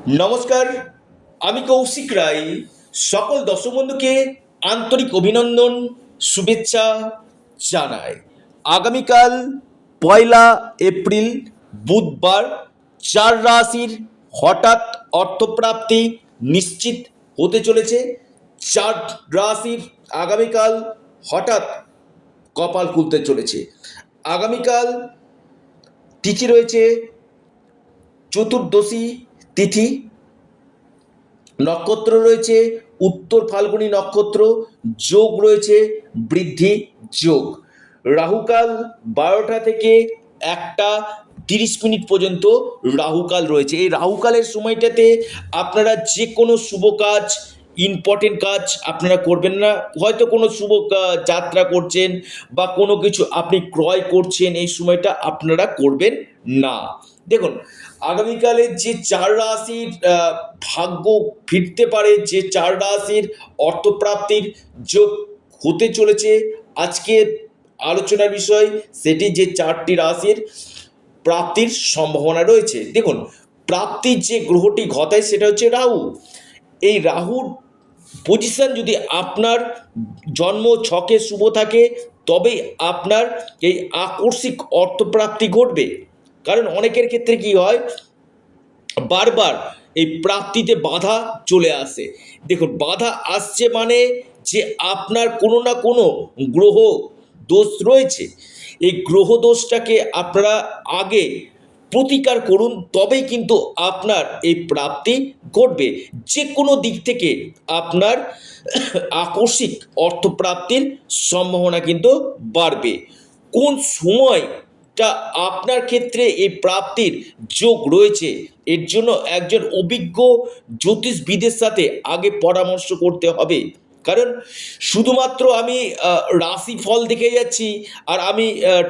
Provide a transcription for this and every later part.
নমস্কার, আমি কৌশিক রায়। সকল দর্শক বন্ধুকে আন্তরিক অভিনন্দন, শুভেচ্ছা জানাই। আগামীকাল 1 এপ্রিল বুধবার 4 রাশির হঠাৎ অর্থপ্রাপ্তি নিশ্চিত হতে চলেছে। 4 রাশির আগামীকাল হঠাৎ কপাল খুলতে চলেছে। আগামীকাল তিথি রয়েছে চতুর্দশী তিথি, নক্ষত্র রয়েছে উত্তর ফাল্গুনী নক্ষত্র, যোগ রয়েছে বৃদ্ধি যোগ। রাহুকাল 12টা থেকে 1টা 30 মিনিট পর্যন্ত রাহুকাল রয়েছে। এই রাহুকালের সময়টাতে আপনারা যে কোনো শুভ কাজ, ইম্পর্টেন্ট কাজ আপনারা করবেন না। হয়তো কোনো শুভ যাত্রা করছেন বা কোনো কিছু আপনি ক্রয় করছেন, এই সময়টা আপনারা করবেন না। দেখুন, আগামীকালের যে 4 রাশির ভাগ্য ফিরতে পারে, যে 4 রাশির অর্থপ্রাপ্তির যোগ হতে চলেছে, আজকের আলোচনার বিষয় সেটি যে 4টি রাশির প্রাপ্তির সম্ভাবনা রয়েছে। দেখুন, প্রাপ্তির যে গ্রহটি ঘটায় সেটা হচ্ছে রাহু। এই রাহুর পজিশন যদি আপনার জন্ম ছকে শুভ থাকে, তবেই আপনার এই আকস্মিক অর্থপ্রাপ্তি ঘটবে। কারণ অনেকের ক্ষেত্রে কি হয়, বারবার এই প্রাপ্তিতে বাধা চলে আসে। দেখুন, বাধা আসছে মানে যে আপনার কোনো না কোনো গ্রহ দোষ রয়েছে। এই গ্রহ দোষটাকে আপনারা আগে প্রতিকার করুন, তবেই কিন্তু আপনার এই প্রাপ্তি ঘটবে। যে কোনো দিক থেকে আপনার আকস্মিক অর্থপ্রাপ্তির সম্ভাবনা কিন্তু বাড়বে। কোন সময়টা আপনার ক্ষেত্রে এই প্রাপ্তির যোগ রয়েছে, এর জন্য একজন অভিজ্ঞ জ্যোতিষবিদের সাথে আগে পরামর্শ করতে হবে। কারণ শুধুমাত্র আমি রাশি ফল দেখে যাচ্ছি আর আমি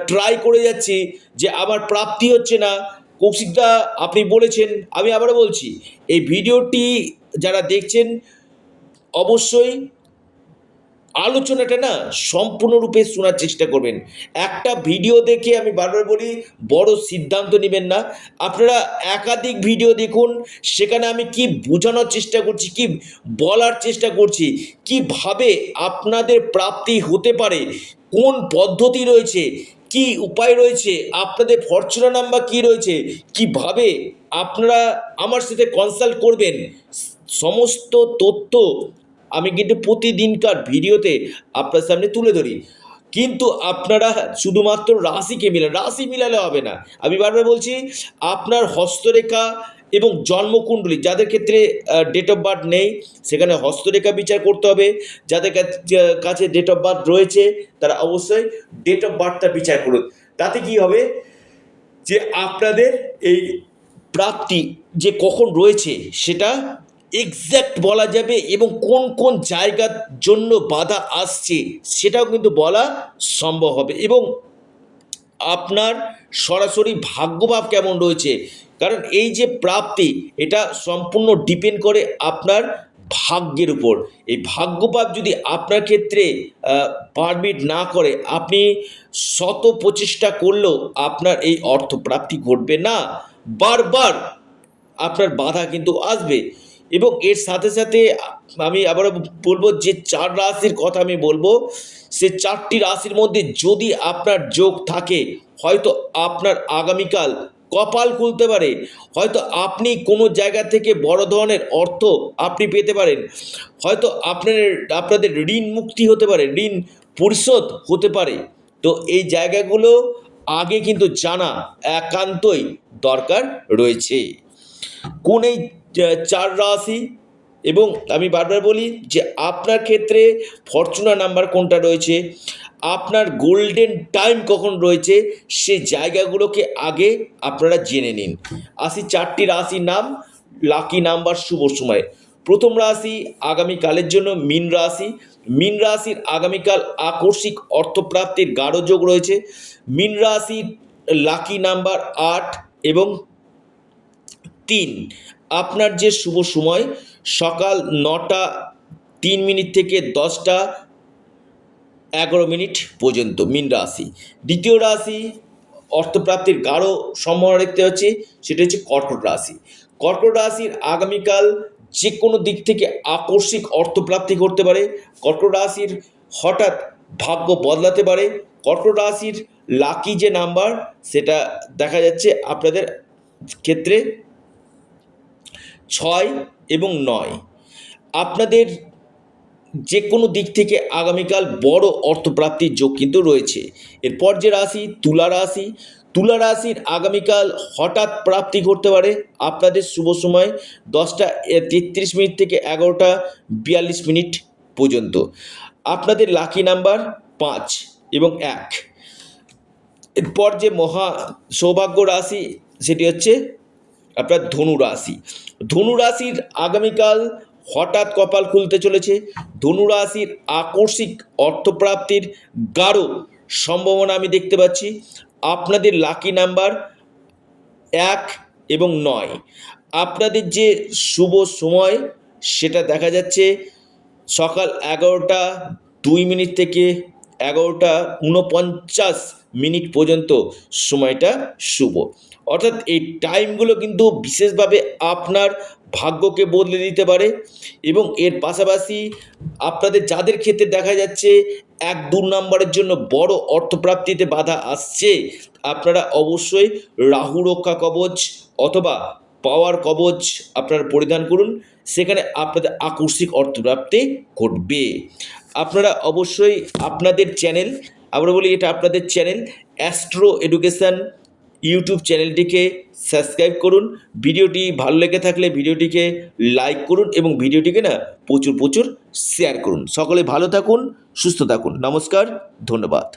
ট্রাই করে যাচ্ছি যে আমার প্রাপ্তি হচ্ছে না। কৌশিকদা, আপনি বলেছেন, আমি আবারও বলছি, এই ভিডিওটি যারা দেখছেন অবশ্যই আলোচনাটা না সম্পূর্ণরূপে শোনার চেষ্টা করবেন। একটা ভিডিও দেখে, আমি বারবার বলি, বড় সিদ্ধান্ত নেবেন না। আপনারা একাধিক ভিডিও দেখুন, সেখানে আমি কি বোঝানোর চেষ্টা করছি, কি বলার চেষ্টা করছি, কিভাবে আপনাদের প্রাপ্তি হতে পারে, কোন পদ্ধতি রয়েছে, কি উপায় রয়েছে, আপনাদের ফরচুনার নাম্বার কি রয়েছে, কিভাবে আপনারা আমার সাথে কনসাল্ট করবেন, সমস্ত তথ্য আমি কিন্তু প্রতিদিনকার ভিডিওতে আপনার সামনে তুলে ধরি। কিন্তু আপনারা শুধুমাত্র রাশি মিলালে হবে না। আমি বারবার বলছি, আপনার হস্তরেখা এবং জন্মকুণ্ডলী, যাদের ক্ষেত্রে ডেট অফ বার্থ নেই, সেখানে হস্তরেখা বিচার করতে হবে। যাদের কাছে ডেট অফ বার্থ রয়েছে, তারা অবশ্যই ডেট অফ বার্থটা বিচার করুন। তাতে কি হবে, যে আপনাদের এই প্রাপ্তি যে কখন রয়েছে সেটা এক্স্যাক্ট বলা যাবে, এবং কোন কোন জায়গার জন্য বাধা আসছে সেটাও কিন্তু বলা সম্ভব হবে। এবং আপনার সরাসরি ভাগ্যভাব কেমন রয়েছে, কারণ এই যে প্রাপ্তি, এটা সম্পূর্ণ ডিপেন্ড করে আপনার ভাগ্যের উপর। এই ভাগ্যভাব যদি আপনার ক্ষেত্রে পারমিট না করে, আপনি শত প্রচেষ্টা করলেও আপনার এই অর্থপ্রাপ্তি ঘটবে না। বারবার আপনার বাধা কিন্তু আসবে। এবং এর সাথে সাথে আমি আবারও বলবো, যে 4 রাশির কথা আমি বলবো, সে 4টি রাশির মধ্যে যদি আপনার যোগ থাকে, হয়তো আপনার আগামীকাল কপাল খুলতে পারে। হয়তো আপনি কোনো জায়গা থেকে বড় ধরনের অর্থ আপনি পেতে পারেন। হয়তো আপনাদের ঋণ মুক্তি হতে পারে, ঋণ পরিশোধ হতে পারে। তো এই জায়গাগুলো আগে কিন্তু জানা একান্তই দরকার রয়েছে। কোন এই 4 রাশি, এবং আমি বারবার বলি যে আপনার ক্ষেত্রে ফরচুনার নাম্বার কোনটা রয়েছে, আপনার গোল্ডেন টাইম কখন রয়েছে, সে জায়গাগুলোকে আগে আপনারা জেনে নিন। আসি 4টি রাশির নাম, লাকি নাম্বার, শুভ সময়। প্রথম রাশি আগামীকালের জন্য মীন রাশি। মীন রাশির আগামীকাল আকস্মিক অর্থপ্রাপ্তির গাঢ় যোগ রয়েছে। মীন রাশির লাকি নাম্বার 8 এবং 3। আপনার যে শুভ সময় সকাল 9টা 3 মিনিট থেকে 10টা 11 মিনিট পর্যন্ত মীন রাশি। দ্বিতীয় রাশি অর্থপ্রাপ্তির গাঢ় সম্ভাবনা দেখতে পাচ্ছি, সেটা হচ্ছে কর্কট রাশি। কর্কট রাশির আগামীকাল যে কোনো দিক থেকে আকস্মিক অর্থপ্রাপ্তি করতে পারে। কর্কট রাশির হঠাৎ ভাগ্য বদলাতে পারে। কর্কট রাশির লাকি যে নাম্বার সেটা দেখা যাচ্ছে আপনাদের ক্ষেত্রে 6 এবং 9। আপনাদের যে কোনো দিক থেকে আগামীকাল বড় অর্থপ্রাপ্তির যোগ কিন্তু রয়েছে। এরপর যে রাশি তুলা রাশি, তুলা রাশির আগামীকাল হঠাৎ প্রাপ্তি ঘটতে পারে। আপনাদের শুভ সময় 10টা 33 মিনিট থেকে 11টা 42 মিনিট পর্যন্ত। আপনাদের লাকি নাম্বার 5 এবং 1। এরপর যে মহা সৌভাগ্য রাশি সেটি হচ্ছে আপনার ধনু রাশি। ধনু রাশির আগামীকাল হঠাৎ কপাল খুলতে চলেছে। ধনু রাশির আকস্মিক অর্থপ্রাপ্তির গাঢ় সম্ভাবনা আমি দেখতে পাচ্ছি। আপনাদের লাকি নাম্বার 1 এবং 9। আপনাদের যে শুভ সময় সেটা দেখা যাচ্ছে সকাল 11টা 2 মিনিট থেকে 11টা 49 মিনিট পর্যন্ত সময়টা শুভ। অর্থাৎ এই টাইমগুলো কিন্তু বিশেষভাবে আপনার ভাগ্যকে বদলে দিতে পারে। এবং এর পাশাপাশি আপনাদের যাদের ক্ষেত্রে দেখা যাচ্ছে 1-2 নম্বরের জন্য বড় অর্থপ্রাপ্তিতে বাধা আসছে, আপনারা অবশ্যই রাহু রক্ষা কবচ অথবা পাওয়ার কবচ আপনারা পরিধান করুন। সেখানে আপনাদের আকস্মিক অর্থপ্রাপ্তি ঘটবে। আপনারা অবশ্যই আপনাদের চ্যানেল, আমরা বলি এটা আপনাদের চ্যানেল অ্যাস্ট্রো এডুকেশান ইউটিউব চ্যানেলটিকে সাবস্ক্রাইব করুন। ভিডিওটি ভালো লেগে থাকলে ভিডিওটিকে লাইক করুন এবং ভিডিওটিকে না প্রচুর শেয়ার করুন। সকলে ভালো থাকুন, সুস্থ থাকুন। নমস্কার, ধন্যবাদ।